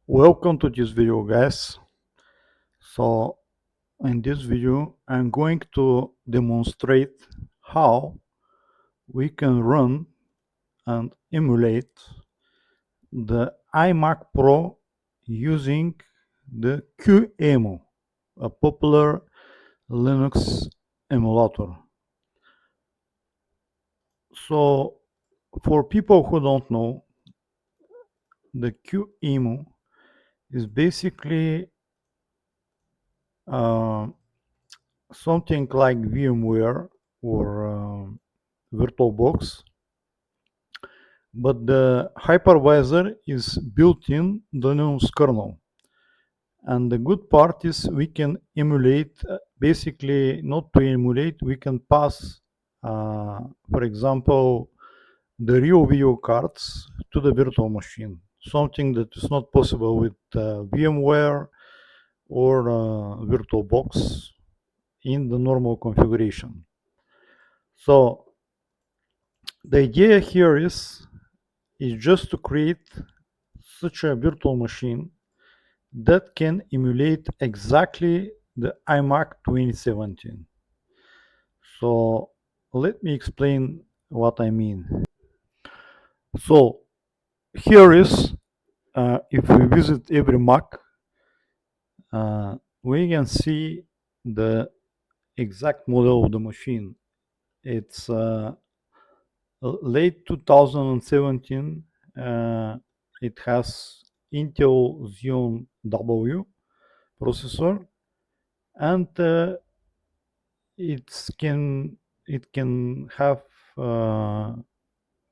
Welcome to this video, guys. So in this video I'm going to demonstrate how we can run and emulate the iMacPro using the Qemu, a popular Linux emulator. So for people who don't know, the Qemu is basically something like VMware or VirtualBox, but the hypervisor is built in the Linux kernel. And the good part is we can emulate, basically not to emulate, we can pass, for example, the real video cards to the virtual machine, something that is not possible with VMware or VirtualBox in the normal configuration. So the idea here is just to create such a virtual machine that can emulate exactly the iMac 2017. So let me explain what I mean. So here is, if we visit every Mac, we can see the exact model of the machine. It's late 2017. It has Intel Xeon W processor, and it can have a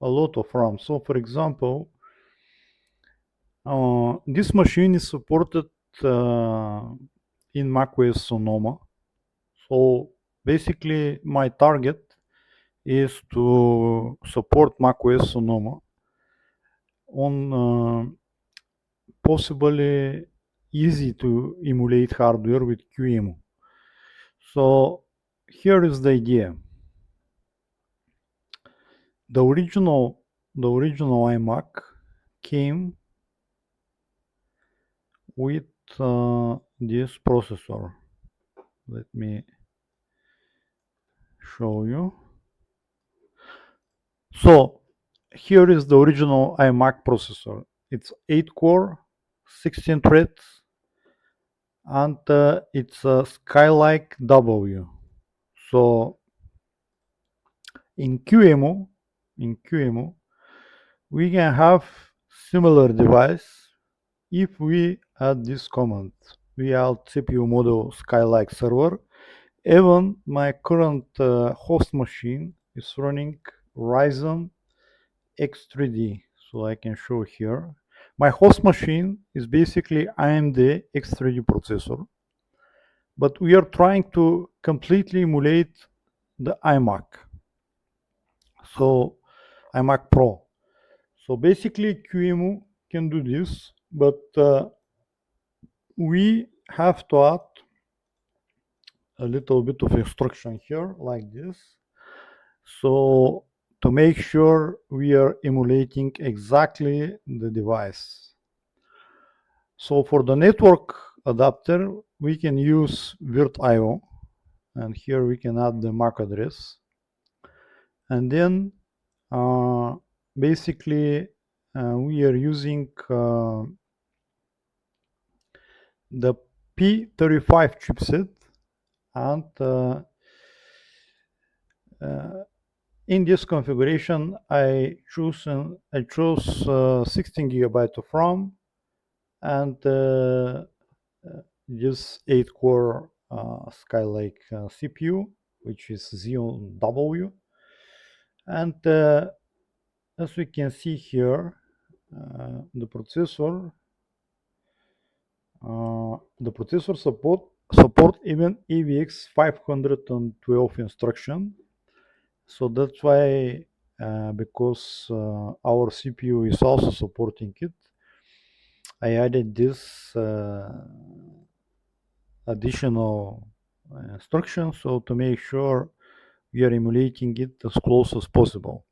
lot of RAM. So for example, this machine is supported in macOS Sonoma. So basically my target is to support macOS Sonoma on possibly easy to emulate hardware with Qemu. So here is the idea. The original iMac came with this processor. Let me show you. So here is the original iMac processor. It's 8-core, 16 threads, and it's a Skylake W. So in Qemu, we can have similar device if we add this command. We add CPU model Skylake server. Even my current host machine is running Ryzen X3D, so I can show here. My host machine is basically AMD X3D processor, but we are trying to completely emulate the iMac. So iMacPro. So basically Qemu can do this, but we have to add a little bit of instruction here like this. So to make sure we are emulating exactly the device. So for the network adapter, we can use VFIO, and here we can add the MAC address. And then basically we are using the P35 chipset, and in this configuration I chose 16 GB of RAM and this 8-core Skylake CPU, which is Xeon W. And as we can see here, the processor support even AVX 512 instruction. So that's why, because our CPU is also supporting it, I added this additional instruction, so to make sure we are emulating it as close as possible.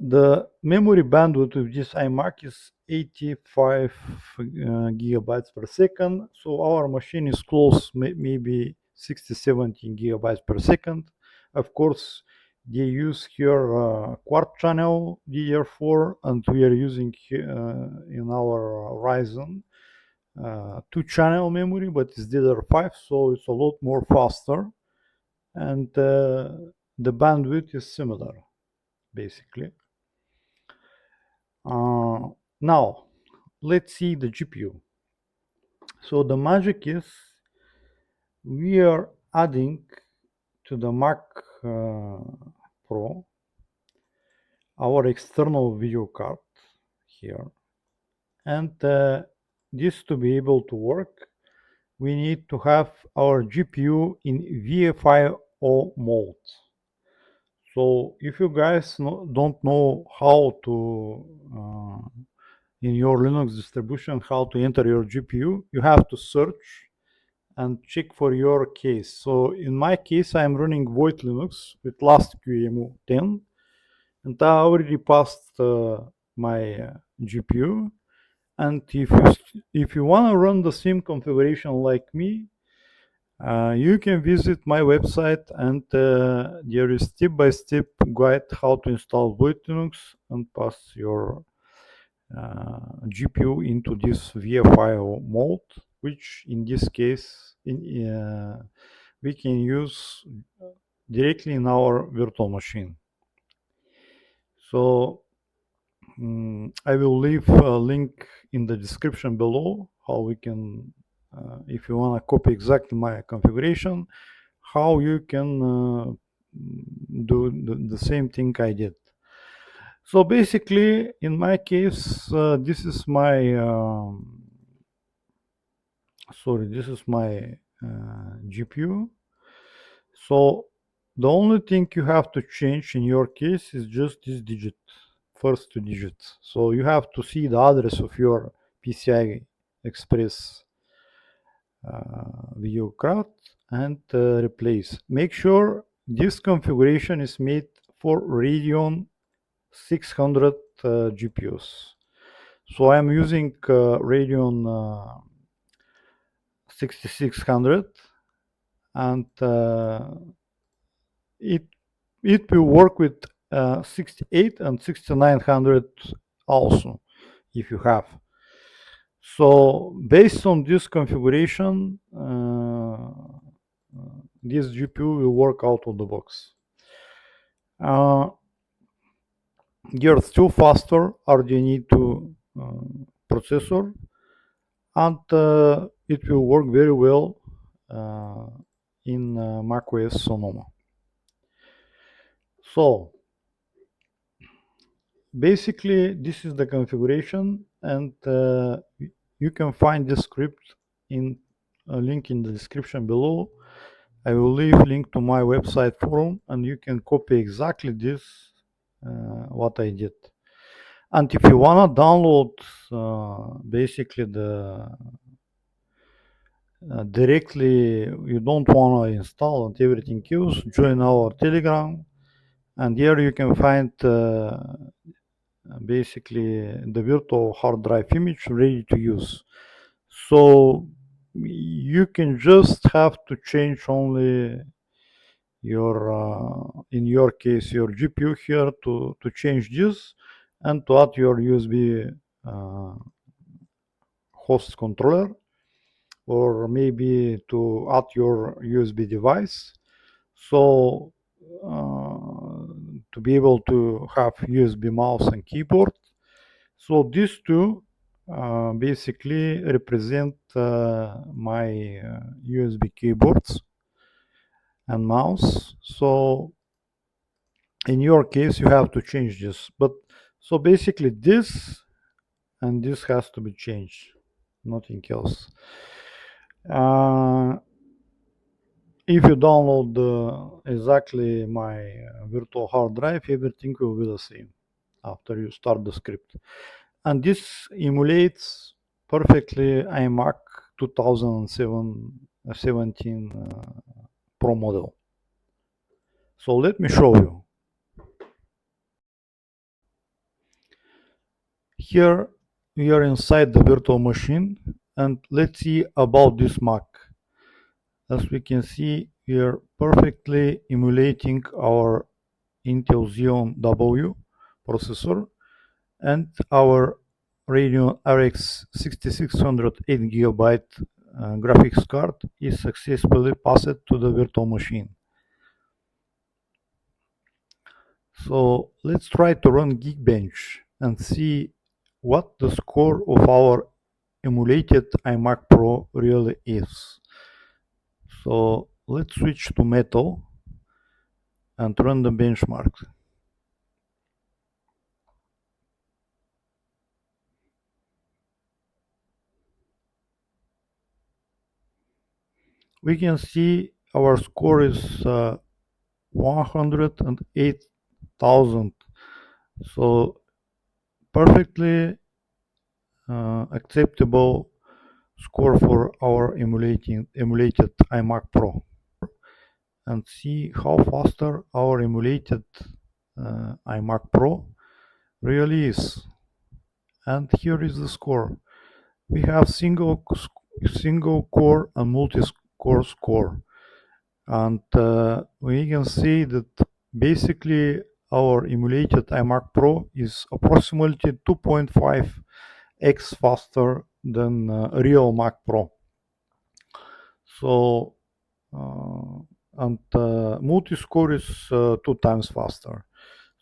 The memory bandwidth of this iMac is 85 gigabytes per second. So our machine is close, maybe 60, 70 gigabytes per second. Of course, they use here quad channel DDR4, and we are using in our Ryzen 2-channel memory, but it's DDR5, so it's a lot more faster, and the bandwidth is similar, basically. Now, let's see the GPU. So the magic is we are adding to the Mac Pro our external video card here, and this to be able to work, we need to have our GPU in VFIO mode. So if you guys don't know how to in your Linux distribution how to enter your GPU, you have to search and check for your case. So in my case, I'm running Void Linux with last Qemu 10, and I already passed my GPU. And if you want to run the same configuration like me, you can visit my website, and there is step-by-step guide how to install Void Linux and pass your GPU into this VFIO mode, which in this case we can use directly in our virtual machine. So I will leave a link in the description below how we can, if you want to copy exactly my configuration, how you can do the same thing I did. So basically, in my case, this is my GPU. So the only thing you have to change in your case is just this digit, first two digits. So you have to see the address of your PCI Express video card and replace. Make sure this configuration is made for Radeon 600 GPUs. So I'm using Radeon 6600, and it will work with 68 and 6900 also, if you have. So based on this configuration, this GPU will work out of the box. There's still faster RDNA 2 processor, and it will work very well in macOS Sonoma. So basically, this is the configuration, and you can find this script in a link in the description below. I will leave link to my website forum, and you can copy exactly this what I did. And if you wanna download basically the directly, you don't wanna install and everything else, join our Telegram, and here you can find basically the virtual hard drive image ready to use. So you can just have to change only your in your case your GPU here to change this, and to add your USB host controller, or maybe to add your USB device. So to be able to have USB mouse and keyboard. So these two basically represent my USB keyboards and mouse. So in your case, you have to change this. But so basically this and this has to be changed, nothing else. If you download exactly my virtual hard drive, everything will be the same after you start the script. And this emulates perfectly iMac 2017 Pro model. So let me show you. here we are inside the virtual machine, and let's see about this Mac. As we can see, we are perfectly emulating our Intel Xeon W processor, and our Radeon RX6600 8GB graphics card is successfully passed to the virtual machine. So let's try to run Geekbench and see what the score of our emulated iMacPro really is. So let's switch to Metal and run the benchmark. We can see our score is 108,000. So perfectly acceptable score for our emulated iMacPro. And see how faster our emulated iMacPro really is. And here is the score. We have single core and multi-core score, and we can see that basically our emulated iMacPro is approximately 2.5x faster than real Mac Pro. So and multi-score is 2 times faster.